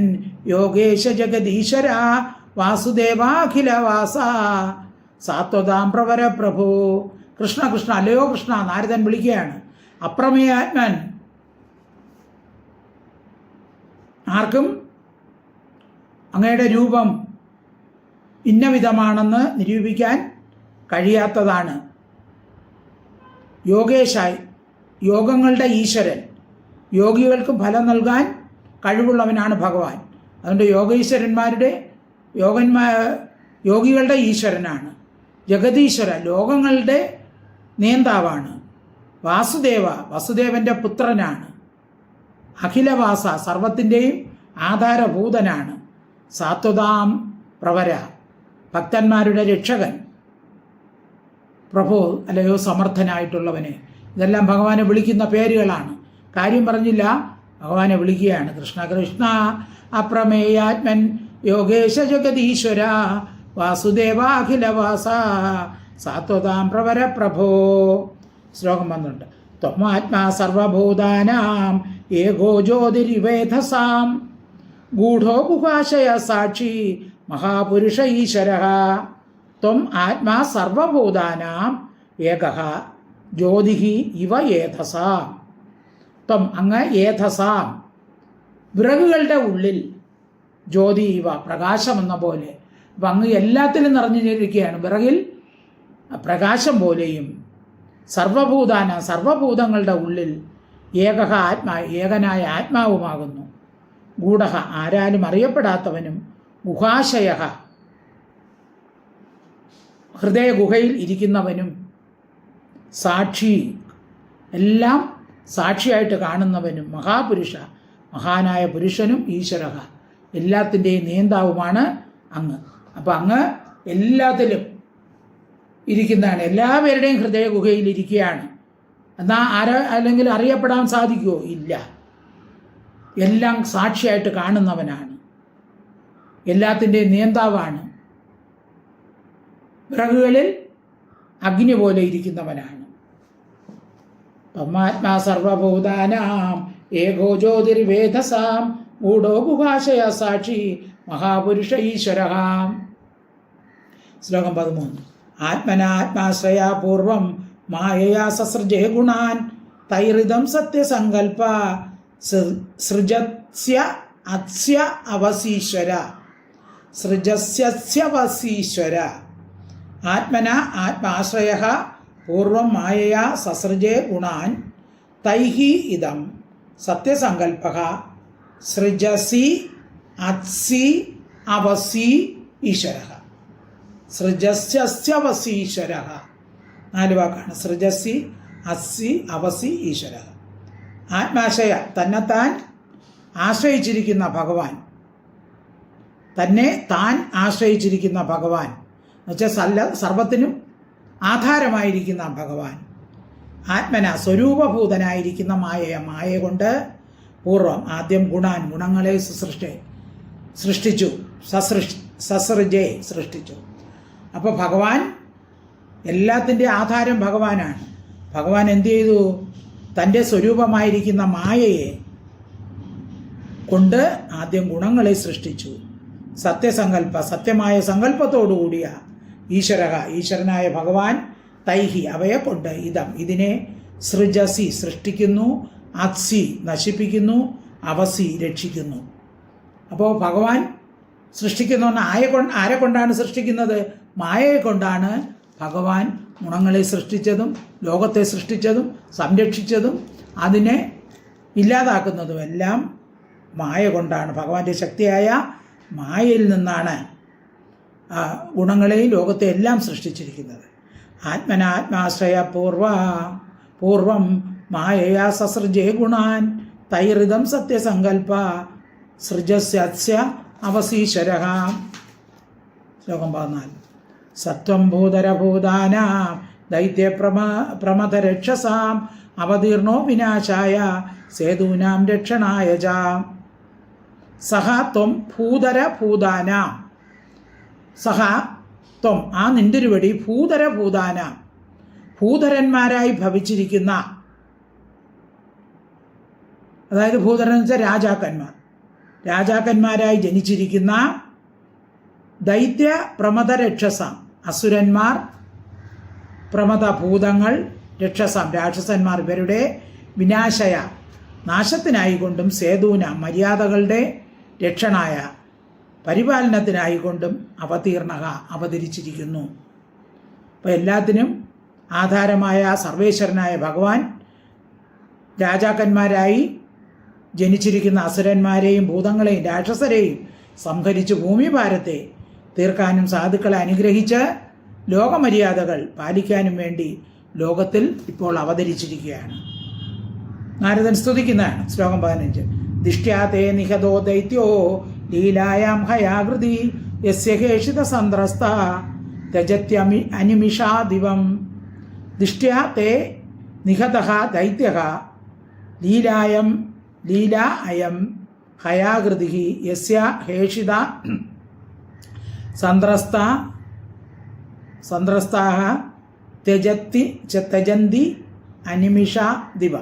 യോഗേശ ജഗദീശ്വര വാസുദേവാഖിലവാസ സാത്വതാം പ്രവര പ്രഭു. കൃഷ്ണ കൃഷ്ണ, അല്ലയോ കൃഷ്ണ, നാരദൻ വിളിക്കുകയാണ്. അപ്രമേയാത്മൻ, ആർക്കും അങ്ങയുടെ രൂപം ഇന്നവിധമാണെന്ന് നിരൂപിക്കാൻ കഴിയാത്തതാണ്. യോഗേശായി, യോഗങ്ങളുടെ ഈശ്വരൻ, യോഗികൾക്ക് ഫലം നൽകാൻ കഴിവുള്ളവനാണ് ഭഗവാൻ. അതുകൊണ്ട് യോഗികളുടെ ഈശ്വരനാണ്. ജഗദീശ്വര, ലോകങ്ങളുടെ നേതാവാണ്. വസുദേവൻ്റെ പുത്രനാണ്. അഖിലവാസ, സർവത്തിൻ്റെയും ആധാരഭൂതനാണ്. സാത്വതാം പ്രവര, ഭക്തന്മാരുടെ രക്ഷകൻ. പ്രഭു, അല്ലയോ സമർത്ഥനായിട്ടുള്ളവനെ. ഇതെല്ലാം ഭഗവാനെ വിളിക്കുന്ന പേരുകളാണ്. കാര്യം പറഞ്ഞില്ല, ഭഗവാനെ വിളിക്കുകയാണ്. കൃഷ്ണ കൃഷ്ണ അപ്രമേയാത്മൻ യോഗേശ ജഗദീശ്വര വാസുദേവാഖിലവാസ സാത്വതാം പ്രവര പ്രഭോ. ശ്ലോകം 12. ത്വമാത്മാ സർവഭൂതാനാം ഏകോ ജ്യോതിരിവേധസാം ഗൂഢോ ഗുഹാശയ സാക്ഷി മഹാപുരുഷ ഈശ്വരഃ. ത്വം ആത്മാ സർവഭൂതാനാം ഏകഃ ജ്യോതിഃ ഇവ ഏധസാം. ത്വം, അങ്ങ്, ഏധസാം, വിറകുകളുടെ ഉള്ളിൽ, ജ്യോതി ഇവ, പ്രകാശമെന്ന പോലെ. അപ്പം അങ്ങ് എല്ലാത്തിലും നിറഞ്ഞിരിക്കുകയാണ്. വിറകിൽ പ്രകാശം പോലെയും. സർവഭൂതാന, സർവഭൂതങ്ങളുടെ ഉള്ളിൽ, ഏകഃ ആത്മാ, ഏകനായ ആത്മാവുമാകുന്നു. ഗൂഢഃ, ആരാലും അറിയപ്പെടാത്തവനും. ഗുഹാശയഃ, ഹൃദയഗുഹയിൽ ഇരിക്കുന്നവനും. സാക്ഷി, എല്ലാം സാക്ഷിയായിട്ട് കാണുന്നവനും. മഹാപുരുഷ, മഹാനായ പുരുഷനും. ഈശ്വരഃ, എല്ലാത്തിൻ്റെയും നേതാവുമാണ് അങ്ങ്. അപ്പം അങ്ങ് എല്ലാത്തിലും ഇരിക്കുന്നതാണ്. എല്ലാവരുടെയും ഹൃദയഗുഹയിൽ ഇരിക്കുകയാണ്. എന്നാൽ അല്ലെങ്കിൽ അറിയപ്പെടാൻ സാധിക്കുമോ? ഇല്ല. എല്ലാം സാക്ഷിയായിട്ട് കാണുന്നവനാണ്. എല്ലാത്തിൻ്റെയും നേതാവാണ്. വിറകുകളിൽ അഗ്നി പോലെ ഇരിക്കുന്നവനാണ്. ത്വമാത്മാ സർവഭൂതാനാം ഏകോ ജ്യോതിർവേധസാം ഗൂഢോ ഗുഹാശയ സാക്ഷി മഹാപുരുഷ ഈശ്വരഃ. ശ്ലോകം 13. ആത്മനാത്മാശ്രയാ പൂർവം മായയാ സസൃജേ ഗുണാൻ തൈരിതം സത്യസങ്കൽപ്പ സൃജസ്യ അസ്യ അവസീശ്വര. സൃജസ്യവസീശ്വര. ആത്മന ആത്മാശ്രയഃ പൂർവം മായയാ സസൃജേ ഗുണാൻ തൈഹി ഇദം സത്യസങ്കൽപ്പഃ സൃജസി അത്സി അവസി ഈശ്വരഃ. സൃജസ്യവസീശ്വരഃ, 4 വാക്കാണ്. സൃജസി അസ്സി അവസി ഈശ്വരഃ. ആത്മാശ്രയ, തന്നെത്താൻ ആശ്രയിച്ചിരിക്കുന്ന ഭഗവാൻ. തന്നെ താൻ ആശ്രയിച്ചിരിക്കുന്ന ഭഗവാൻ എന്നുവെച്ചാൽ സർവത്തിനും ആധാരമായിരിക്കുന്ന ഭഗവാൻ. ആത്മന, സ്വരൂപഭൂതനായിരിക്കുന്ന മായ കൊണ്ട് പൂർവം, ആദ്യം ഗുണാൻ, ഗുണങ്ങളെ സൃഷ്ടിച്ചു. സസൃജേ, സൃഷ്ടിച്ചു. അപ്പോൾ ഭഗവാൻ, എല്ലാത്തിൻ്റെ ആധാരം ഭഗവാനാണ്. ഭഗവാൻ എന്ത് ചെയ്തു? തൻ്റെ സ്വരൂപമായിരിക്കുന്ന മായയെ കൊണ്ട് ആദ്യം ഗുണങ്ങളെ സൃഷ്ടിച്ചു. സത്യസങ്കല്പ, സത്യമായ സങ്കല്പത്തോടുകൂടിയ ഈശ്വരനായ ഭഗവാൻ തൈഹി, അവയെ കൊണ്ട് ഇതിനെ സൃജസി, സൃഷ്ടിക്കുന്നു. അത്സി, നശിപ്പിക്കുന്നു. അവസി, രക്ഷിക്കുന്നു. അപ്പോൾ ഭഗവാൻ സൃഷ്ടിക്കുന്ന ആരെ കൊണ്ടാണ് സൃഷ്ടിക്കുന്നത്? മായയെ കൊണ്ടാണ് ഭഗവാൻ ഗുണങ്ങളെ സൃഷ്ടിച്ചതും ലോകത്തെ സൃഷ്ടിച്ചതും സംരക്ഷിച്ചതും അതിനെ ഇല്ലാതാക്കുന്നതുമെല്ലാം മായ കൊണ്ടാണ്. ഭഗവാന്റെ ശക്തിയായ മായയിൽ നിന്നാണ് ഗുണങ്ങളെയും ലോകത്തെ എല്ലാം സൃഷ്ടിച്ചിരിക്കുന്നത്. പൂർവം മായയാ സസൃജേ ഗുണാൻ തൈറിതം സത്യസങ്കൽപ്പ സൃജസ്യ അവസീശ്വര. ശ്ലോകം 14. സത്വം ഭൂതരഭൂതാനാം ദൈത്യപ്രമദരക്ഷസാം അവതീർണോ വിനാശായ സേതൂനാം രക്ഷണായ ച. സഹ ത്വം ഭൂതരഭൂതാനാം, സഹ ത്വം ആ നിന്റൊരുവടി ഭൂതരഭൂതാനാം ഭൂതരന്മാരായി ഭവിച്ചിരിക്കുന്ന, അതായത് ഭൂതരൻ എന്ന് വെച്ചാൽ രാജാക്കന്മാരായി ജനിച്ചിരിക്കുന്ന ദൈത്യ പ്രമദരക്ഷസാം അസുരന്മാർ, പ്രമദഭൂതങ്ങൾ, രക്ഷസാം രാക്ഷസന്മാർ, ഇവരുടെ വിനാശയ നാശത്തിനായിക്കൊണ്ടും സേതൂന മര്യാദകളുടെ രക്ഷണായ പരിപാലനത്തിനായിക്കൊണ്ടും അവതീർണ അവതരിച്ചിരിക്കുന്നു. അപ്പോൾ എല്ലാത്തിനും ആധാരമായ സർവേശ്വരനായ ഭഗവാൻ രാജാക്കന്മാരായി ജനിച്ചിരിക്കുന്ന അസുരന്മാരെയും ഭൂതങ്ങളെയും രാക്ഷസരെയും സംഹരിച്ച് ഭൂമിഭാരത്തെ തീർക്കാനും സാധുക്കളെ അനുഗ്രഹിച്ച് ലോകമര്യാദകൾ പാലിക്കാനും വേണ്ടി ലോകത്തിൽ ഇപ്പോൾ അവതരിച്ചിരിക്കുകയാണ്. നാരദൻ സ്തുതിക്കുന്നതാണ്. ശ്ലോകം 15. ദിഷ്ട്യാതേ നിഹതോ ദൈത്യോ ലീലായാം ഹയാകൃതി യസ്യ ഹേഷിത സന്ത്രസ്ത ത്യജത്യമി അനിമിഷാദിവം. ദിഷ്ട്യാ തേ നിഹതഃ ദൈത്യഃ ലീല അയം ഹയാകൃതി യസ്യ ഹേഷിത സന്ത്രസ്താഃ ത്യജന്തി അനിമിഷ ദിവ.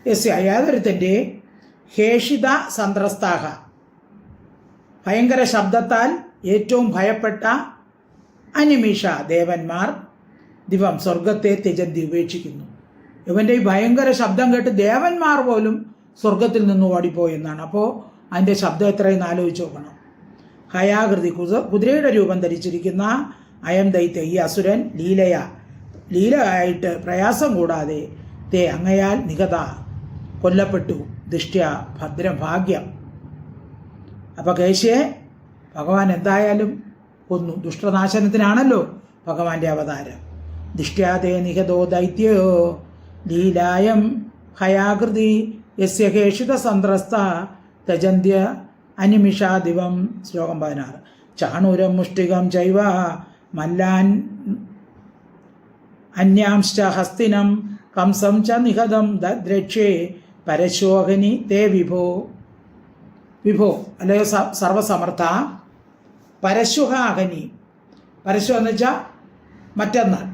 യസ്യ യാതൊരുത്തൻ്റെ ഹേഷിത സന്ത്രസ്താഹ ഭയങ്കര ശബ്ദത്താൽ ഏറ്റവും ഭയപ്പെട്ട അനിമിഷ ദേവന്മാർ ദിവം സ്വർഗത്തെ ത്യജന്തി ഉപേക്ഷിക്കുന്നു. ഇവൻ്റെ ഈ ഭയങ്കര ശബ്ദം കേട്ട് ദേവന്മാർ പോലും സ്വർഗത്തിൽ നിന്ന് ഓടിപ്പോയി എന്നാണ്. അപ്പോൾ അതിൻ്റെ ശബ്ദം എത്രയെന്ന് ആലോചിച്ച് നോക്കണം. ഹയാകൃതി കുതിരയുടെ രൂപം ധരിച്ചിരിക്കുന്ന അയം ദൈത്യ ഈ അസുരൻ ലീലയായിട്ട് പ്രയാസം കൂടാതെ തേ അങ്ങയാൽ നികത കൊല്ലപ്പെട്ടു. ദൃഷ്ട്യ ഭദ്രം ഭാഗ്യം. അപ്പോൾ കേശയെ ഭഗവാൻ എന്തായാലും കൊന്നു. ദുഷ്ടനാശനത്തിനാണല്ലോ ഭഗവാന്റെ അവതാരം. ദൃഷ്ട്യാതേ നിഹതോ ദൈത്യോ ലീലായം ഹയാകൃതി യസ്യ കേഷിത സന്ത്രസ്ത തജന്ത്യ അനിമിഷാദിവം. ശ്ലോകം 16. ചാണൂരം മുഷ്ടികം ചൈവ മല്ലാൻ അന്യാംശ്ച ഹസ്തിനം കംസം ച നിഹതം ദ്രക്ഷേ പരശോഹനി തേ വിഭോ. വിഭോ അല്ലയോ സർവസമർത്ഥ. പരശുഹാഹനി, പരശു എന്ന് വെച്ചാൽ മറ്റന്നാൾ,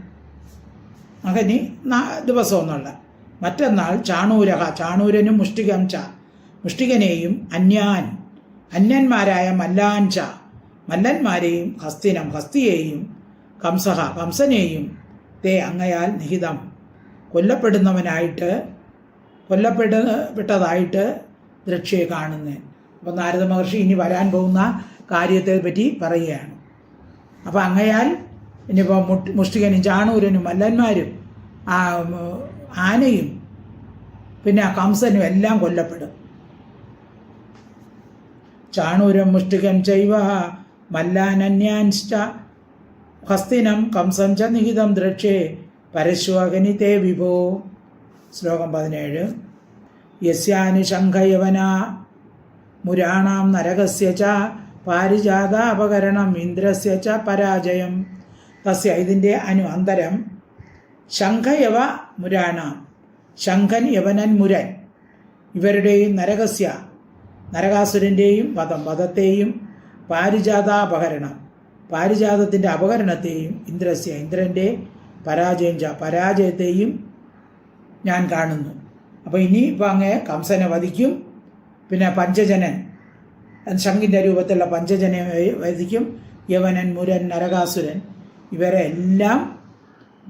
അഹനി ദിവസം എന്നുള്ള മറ്റന്നാൾ. ചാണൂരഹ ചാണൂരനും മുഷ്ടികം ച മുഷ്ടികനെയും അന്യന്മാരായ മല്ലാൻ ച മല്ലന്മാരെയും ഹസ്തിനം ഹസ്തിയെയും കംസഹ കംസനെയും തേ അങ്ങയാൽ നിഹിതം കൊല്ലപ്പെട്ടതായിട്ട് ദ്രക്ഷ്യയെ കാണുന്നത്. അപ്പോൾ നാരദ മഹർഷി ഇനി വരാൻ പോകുന്ന കാര്യത്തെ പറ്റി പറയുകയാണ്. അപ്പോൾ അങ്ങയാൽ ഇനിയിപ്പോൾ മുഷ്ടികനും ചാണൂരനും മല്ലന്മാരും ആനയും പിന്നെ കംസനും എല്ലാം കൊല്ലപ്പെടും. ചാണൂരം മുഷ്ടികം ചൈവ മല്ലാനന്യാൻശ്ച ഹസ്തിനം കംസം ച നിഹിതം ദ്രക്ഷേ പരശ്വഹനി തേ വിഭോ. ശ്ലോകം 17. യസ്യാനുശംഖയവന മുരാണാം നരകസ്യ ച പാരിജാതാപകരണം ഇന്ദ്രസ്യ ച പരാജയം. തസ്യ ഇതിൻ്റെ അന്തരം ശംഖയവ മുരാണാം ശംഖൻ യവനൻ മുരൻ ഇവരുടെയും നരകസ്യ നരകാസുരൻ്റെയും വധത്തെയും പാരിജാതാപഹരണം പാരിജാതത്തിൻ്റെ അപഹരണത്തെയും ഇന്ദ്രസ്യ ഇന്ദ്രൻ്റെ പരാജയത്തെയും ഞാൻ കാണുന്നു. അപ്പോൾ ഇനി ഇപ്പോൾ അങ്ങ് കംസനെ വധിക്കും. പിന്നെ പഞ്ചജനൻ ശംഖിൻ്റെ രൂപത്തിലുള്ള പഞ്ചജനെ വധിക്കും. യവനൻ മുരൻ നരകാസുരൻ ഇവരെ എല്ലാം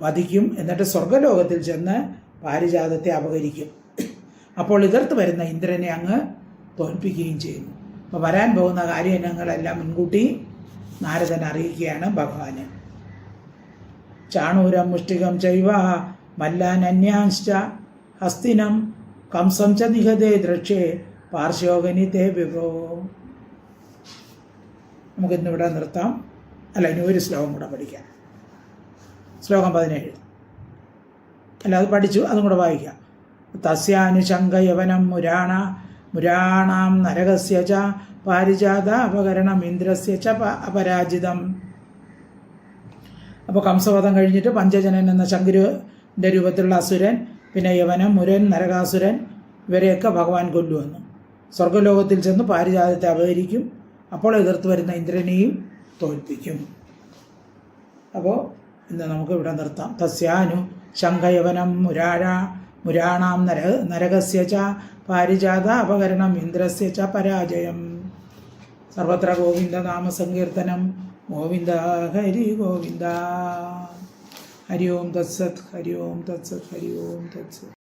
വധിക്കും. എന്നിട്ട് സ്വർഗലോകത്തിൽ ചെന്ന് പാരിജാതത്തെ അപഹരിക്കും. അപ്പോൾ എതിർത്ത് വരുന്ന ഇന്ദ്രനെ അങ്ങ് തോൽപ്പിക്കുകയും ചെയ്യുന്നു. അപ്പോൾ വരാൻ പോകുന്ന കാര്യങ്ങളെല്ലാം മുൻകൂട്ടി നാരദൻ അറിയിക്കുകയാണ് ഭഗവാന്. ചാണൂരം മുഷ്ടികം ചൈവ മല്ലാനന്യാംശ്ച ഹസ്തിനം കംസം ച നിഹതേ ദ്രക്ഷേ പാർശ്വഗനിതേ വിഭോ. നമുക്കിന്നിവിടെ നിർത്താം. അല്ല, ഇനി ഒരു ശ്ലോകം കൂടെ പഠിക്കാം. ശ്ലോകം 17. അല്ല, അത് പഠിച്ചു, അതും കൂടെ വായിക്കാം. തസ്യാനുശങ്കയവനം മുരാണാം നരകസ്യ ച പാരിജാത അപകരണം ഇന്ദ്രസ്യ ച അപരാജിതം. അപ്പോൾ കംസവധം കഴിഞ്ഞിട്ട് പഞ്ചജനൻ എന്ന ശങ്കുരുവിൻ്റെ രൂപത്തിലുള്ള അസുരൻ, പിന്നെ യവനം, മുരൻ, നരകാസുരൻ ഇവരെയൊക്കെ ഭഗവാൻ കൊല്ലുവന്നു. സ്വർഗലോകത്തിൽ ചെന്ന് പാരിജാതത്തെ അപഹരിക്കും. അപ്പോൾ എതിർത്ത് വരുന്ന ഇന്ദ്രനെയും തോൽപ്പിക്കും. അപ്പോൾ ഇന്ന് നമുക്ക് ഇവിടെ നിർത്താം. തസ്യാനു ശങ്കയവനം മുരാണാം നരകസ്യ ച പാരിജാത അപകരണം ഇന്ദ്രസ്യ ച പരാജയം. സർവത്ര ഗോവിന്ദ നാമസങ്കീർത്തനം. ഗോവിന്ദ ഹരി ഗോവിന്ദ. ഹരി ഓം തത്സത്, ഹരി ഓം തത്സത്, ഹരി ഓം തത്സത്.